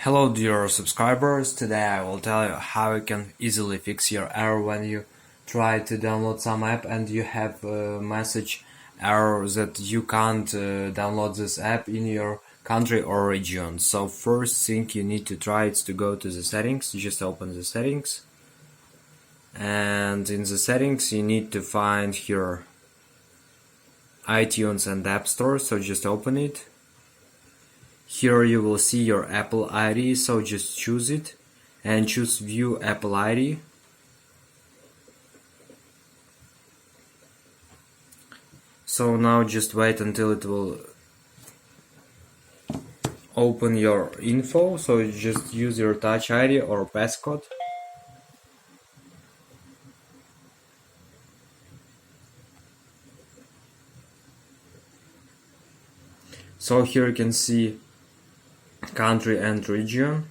Hello dear subscribers, today I will tell you how you can easily fix your error when you try to download some app and you have a message error that you can't download this app in your country or region. So first thing you need to try is to go to the settings. Just open the settings, and in the settings you need to find here iTunes and App Store, so just open it. Here you will see your Apple ID, so just choose it and choose View Apple ID. So now just wait until it will open your info, so you just use your Touch ID or passcode. So here you can see country and region.